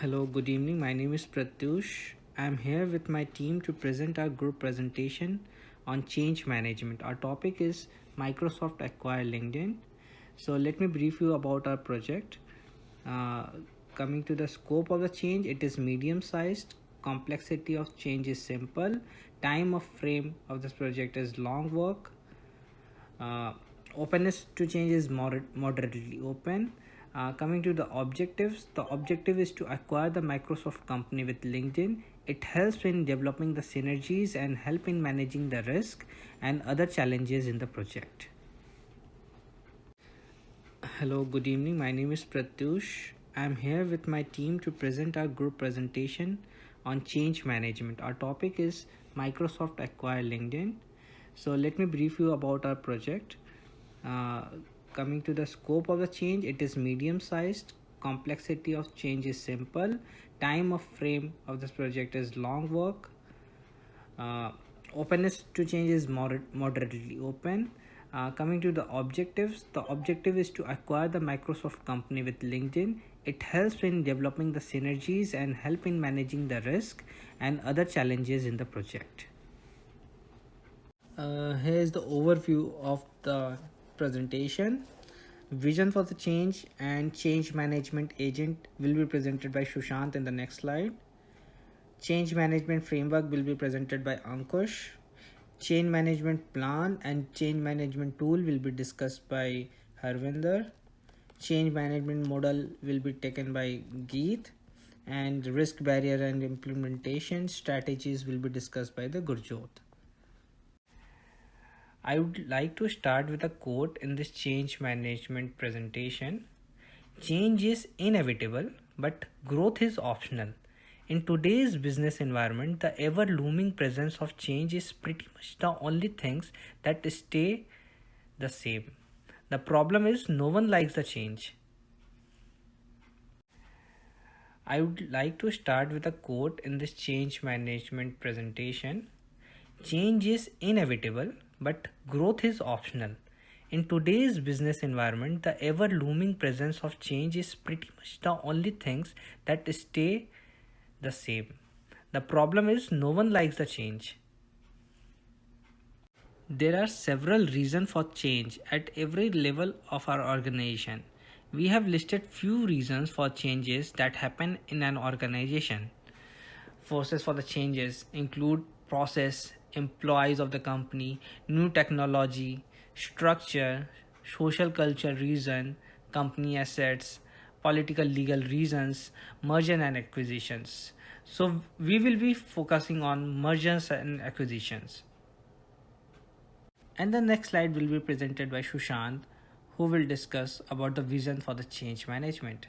Hello, good evening. My name is Pratyush. I'm here with my team to present our group presentation on change management. Our topic is Microsoft acquire LinkedIn. So let me brief you about our project. Uh, Coming to the scope of the change, it is medium sized. Complexity of change is simple. Time of frame of this project is long work. uh, Openness to change is moderately open. Coming to the objective is to acquire the Microsoft company with LinkedIn. It helps in developing the synergies and help in managing the risk and other challenges in the project. Hello, good evening. My name is Pratyush. I'm here with my team to present our group presentation on change management. Our topic is Microsoft acquire LinkedIn. So let me brief you about our project. Uh, Coming to the scope of the change, it is medium sized. Complexity of change is simple. Time of frame of this project is long work. uh, Openness to change is moderately open. Coming to the objective is to acquire the Microsoft company with LinkedIn. It helps in developing the synergies and help in managing the risk and other challenges in the project. Here is the overview of the presentation. Vision for the change and change management agent will be presented by Shushant in the next slide. Change management framework will be presented by Ankush. Change management plan and change management tool will be discussed by Harvinder. Change management model will be taken by Geet, and risk barrier and implementation strategies will be discussed by the Gurjot. I would like to start with a quote in this change management presentation. Change is inevitable, but growth is optional. In today's business environment, the ever looming presence of change is pretty much the only things that stay the same. The problem is no one likes the change. I would like to start with a quote in this change management presentation. Change is inevitable, but growth is optional. In today's business environment, the ever looming presence of change is pretty much the only things that stay the same. The problem is no one likes the change. There are several reasons for change at every level of our organization. We have listed few reasons for changes that happen in an organization. Forces for the changes include process, employees of the company, new technology, structure, social culture reason, company assets, political legal reasons, merger and acquisitions. So we will be focusing on mergers and acquisitions. And the next slide will be presented by Shushant, who will discuss about the vision for the change management.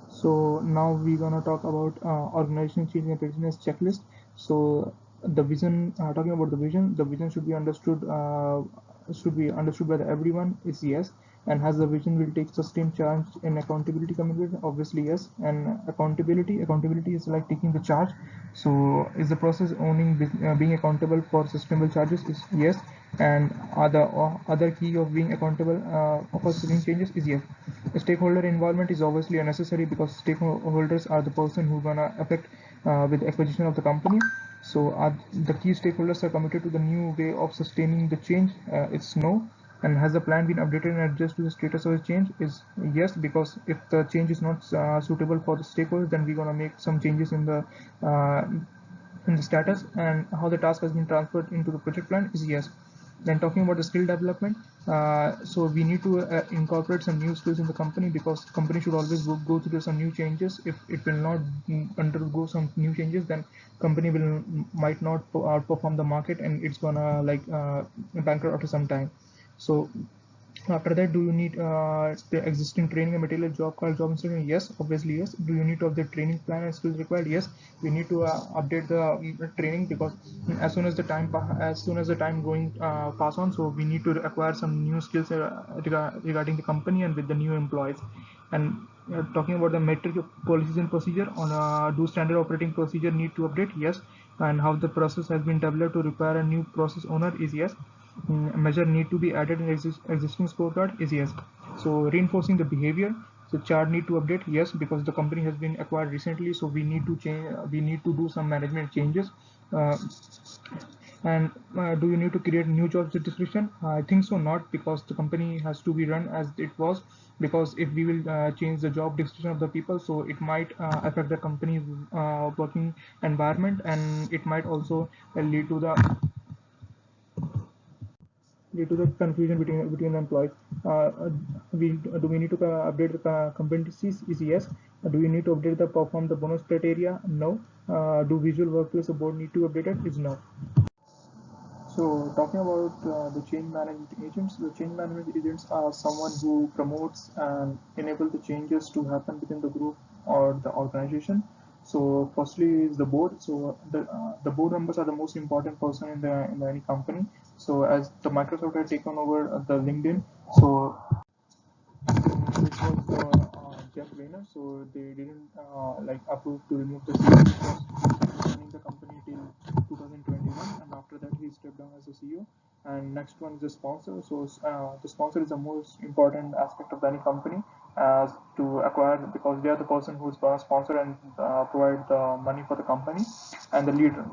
So now we're gonna talk about organizational change and readiness checklist. So the vision, talking about the vision should be understood by everyone. Is yes, and has the vision will take sustained charge and accountability commitment. Obviously yes, and accountability is like taking the charge. So is the process owning being accountable for sustainable charges is yes, and other key of being accountable for sustainable changes is yes. Stakeholder involvement is obviously necessary because stakeholders are the person who gonna affect with acquisition of the company. So the key stakeholders are committed to the new way of sustaining the change. It's no. And has the plan been updated and adjusted to the status of the change? Is yes, because if the change is not suitable for the stakeholders, then we're gonna make some changes uh, in the status. And how the task has been transferred into the project plan is yes. Then talking about the skill development, so we need to incorporate some new skills in the company because company should always go through some new changes. If it will not undergo some new changes, then company might not outperform the market and it's gonna like bankrupt after some time. So after that, do you need the existing training and material job called job instruction? Yes, obviously yes. Do you need to update training plan and skills required? Yes, we need to update the training because as soon as the time going pass on, so we need to acquire some new skills regarding the company and with the new employees. And talking about the metric policies and procedure on do standard operating procedure need to update? Yes, and how the process has been developed to require a new process owner is yes. Measure need to be added in existing scorecard is yes. So reinforcing the behavior. So chart need to update, yes, because the company has been acquired recently, so we need to change. We need to do some management changes. Uh, and do you need to create new job description? I think so, not, because the company has to be run as it was. Because if we will change the job description of the people, so it might affect the company's working environment, and it might also lead to the confusion between the employees. Do we need to update the competencies? Is yes. Do we need to update the perform the bonus criteria? No. Do visual workplace board need to update it? Is no. So talking about the change management agents, the change management agents are someone who promotes and enable the changes to happen within the group or the organization. So firstly is the board. So the board members are the most important person in any company. So as the Microsoft had taken over the LinkedIn, so which was Jeff Weiner. So they didn't like approve to remove the CEO, because running the company till 2021, and after that he stepped down as a CEO. And next one is the sponsor. So the sponsor is the most important aspect of any company to acquire, because they are the person who's going to sponsor and provide the money for the company. And the leader.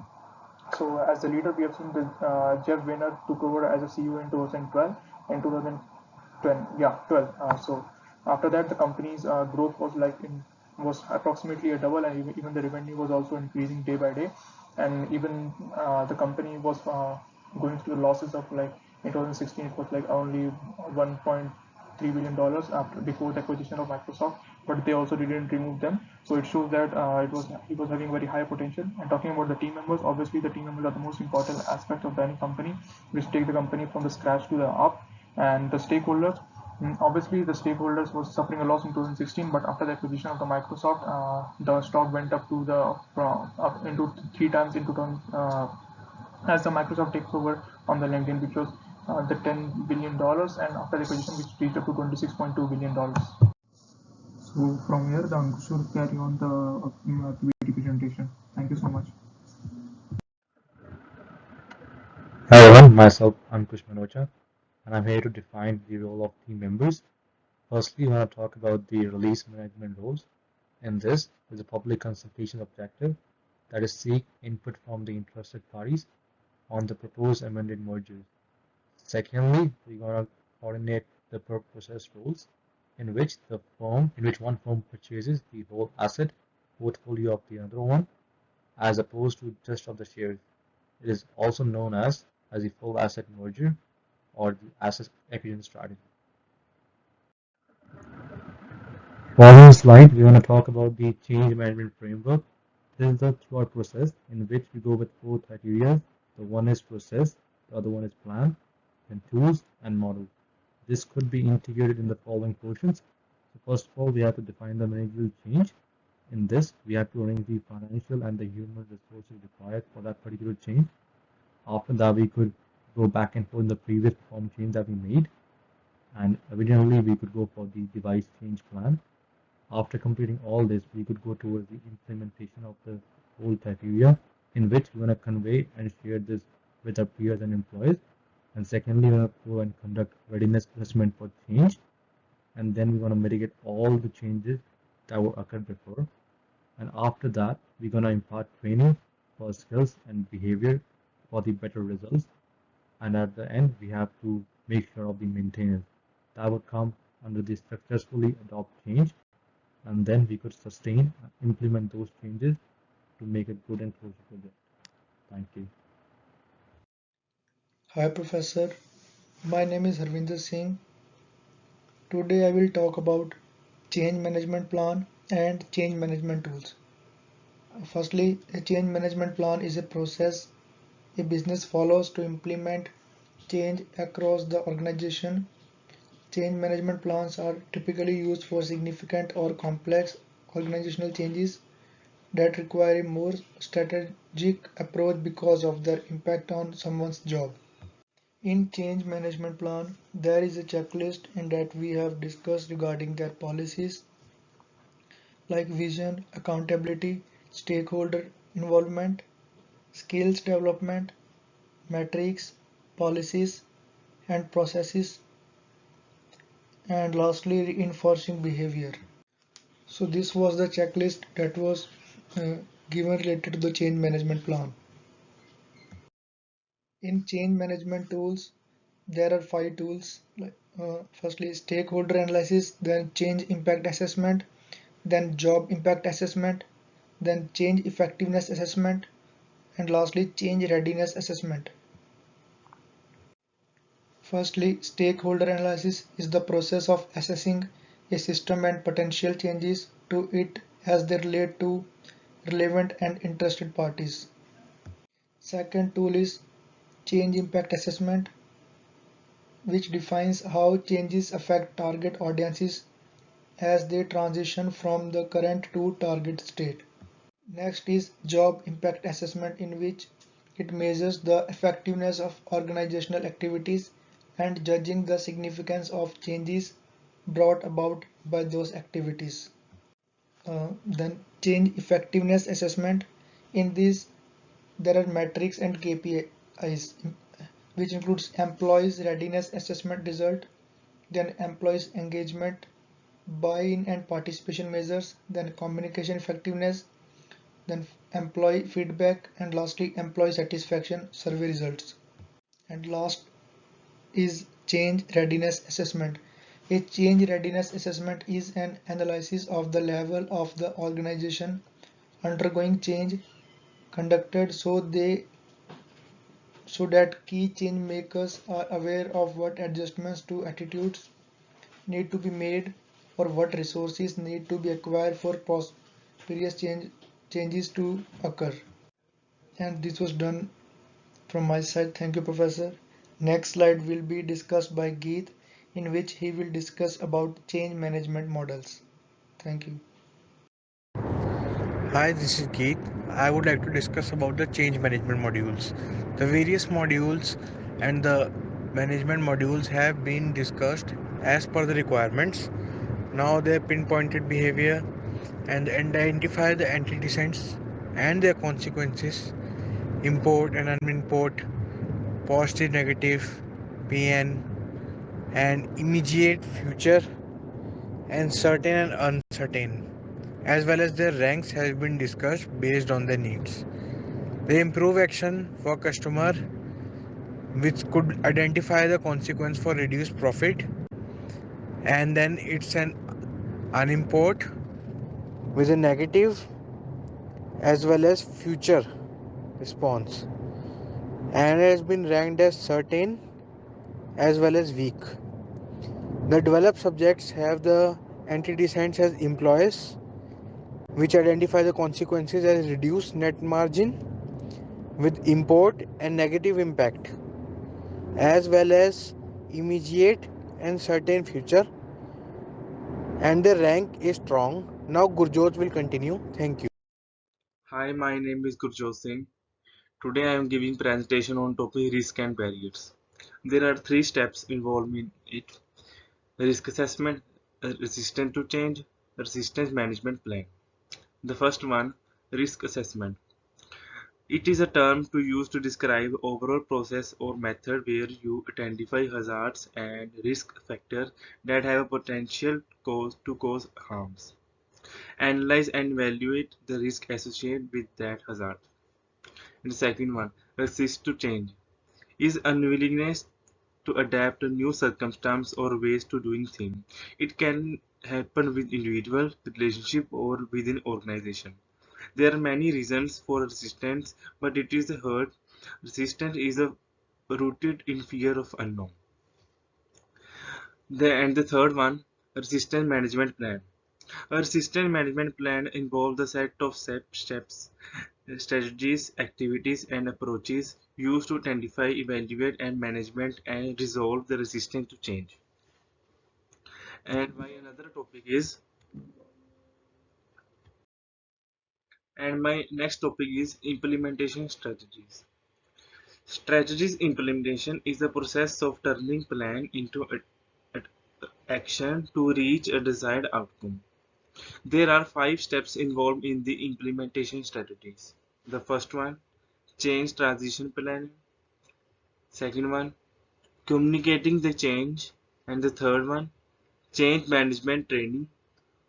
So as the leader, we have seen the Jeff Weiner took over as a CEO in 2012 and 2012, yeah, 12. So after that, the company's growth was approximately a double, and even the revenue was also increasing day by day, and even the company was going through the losses of, like, in 2016 it was like only 1.3 billion dollars after before the acquisition of Microsoft, but they also didn't remove them. So it shows that it was having very high potential. And talking about the team members, obviously the team members are the most important aspect of any company, which take the company from the scratch to the up. And the stakeholders, obviously the stakeholders was suffering a loss in 2016, but after the acquisition of the Microsoft, the stock went up to the up into 3 times in 2000, as the Microsoft takes over on the LinkedIn, which was the $10 billion, and after the acquisition, which reached up to $26.2 billion. So from here, the Ankush will carry on the PPT presentation. Thank you so much. Hi everyone, myself Ankush Manocha, and I'm here to define the role of team members. Firstly, I want to talk about the release management roles. In this, is a public consultation objective, that is seek input from the interested parties on the proposed amended mergers. Secondly, we're going to coordinate the process roles in which one firm purchases the whole asset portfolio of the other one, as opposed to just of the shares. It is also known as the full asset merger or the asset acquisition strategy. Following slide, we want to talk about the change management framework. This is the thought process in which we go with 4 criteria. The one is process, the other one is plan, then tools and model. This could be integrated in the following portions. So first of all, we have to define the managerial change. In this, we have to arrange the financial and the human resources required for that particular change. After that, we could go back and forth in the previous form change that we made. And originally, we could go for the device change plan. After completing all this, we could go towards the implementation of the whole criteria, in which we want to convey and share this with our peers and employees. And secondly, we want to go and conduct readiness assessment for change. And then we want to mitigate all the changes that were occurred before. And after that, we're going to impart training for skills and behavior for the better results. And at the end, we have to make sure of the maintenance. That would come under the successfully adopt change, and then we could sustain and implement those changes to make it good and close project. Thank you. Hi Professor, my name is Harvinder Singh. Today I will talk about change management plan and change management tools. Firstly, a change management plan is a process a business follows to implement change across the organization. Change management plans are typically used for significant or complex organizational changes that require a more strategic approach because of their impact on someone's job. In change management plan, there is a checklist in that we have discussed regarding their policies like vision, accountability, stakeholder involvement, skills development, metrics, policies and processes, and lastly reinforcing behavior. So this was the checklist that was given related to the change management plan. In change management tools, there are 5 tools. Firstly, stakeholder analysis, then change impact assessment, then job impact assessment, then change effectiveness assessment, and lastly, change readiness assessment. Firstly, stakeholder analysis is the process of assessing a system and potential changes to it as they relate to relevant and interested parties. Second tool is change impact assessment, which defines how changes affect target audiences as they transition from the current to target state. Next is job impact assessment, in which it measures the effectiveness of organizational activities and judging the significance of changes brought about by those activities. Then change effectiveness assessment. In this, there are metrics and KPIs, which includes employees readiness assessment result, then employees engagement, buy-in and participation measures, then communication effectiveness, then employee feedback, and lastly employee satisfaction survey results. And last is change readiness assessment. A change readiness assessment is an analysis of the level of the organization undergoing change conducted so that key change makers are aware of what adjustments to attitudes need to be made or what resources need to be acquired for previous changes to occur. And this was done from my side. Thank you, Professor. Next slide will be discussed by Geet, in which he will discuss about change management models. Thank you. Hi, this is Keith. I would like to discuss about the change management modules. The various modules and the management modules have been discussed as per the requirements. Now they have pinpointed behavior and identify the antecedents and their consequences, import and unimport, positive, negative, PN, and immediate, future, and certain and uncertain, as well as their ranks have been discussed based on their needs. They improve action for customer, which could identify the consequence for reduced profit, and then it's an unimport with a negative as well as future response, and has been ranked as certain as well as weak. The developed subjects have the antecedents as employees, which identify the consequences as reduced net margin with import and negative impact, as well as immediate and certain future, and the rank is strong. Now Gurjot will continue. Thank you. Hi, my name is Gurjot Singh. Today I am giving presentation on topic risk and barriers. There are 3 steps involved in it: risk assessment, resistance to change, resistance management plan. The first one, risk assessment. It is a term to use to describe overall process or method where you identify hazards and risk factors that have a potential to cause harms. Analyze and evaluate the risk associated with that hazard. And the second one, resist to change, is unwillingness to adapt to new circumstances or ways to doing things. It can happen with individual, relationship, or within organization. There are many reasons for resistance, but it is a hurt. Resistance is rooted in fear of unknown. And the third one, resistance management plan. A resistance management plan involves a set of steps, strategies, activities, and approaches used to identify, evaluate, and management and resolve the resistance to change. And my another topic is, and my next topic is implementation strategies. Strategies implementation is the process of turning plan into action to reach a desired outcome. There are 5 steps involved in the implementation strategies. The first one, change transition planning. Second one, communicating the change. And the third one, change management training.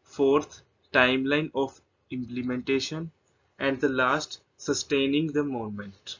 Fourth, timeline of implementation, and the last, sustaining the moment.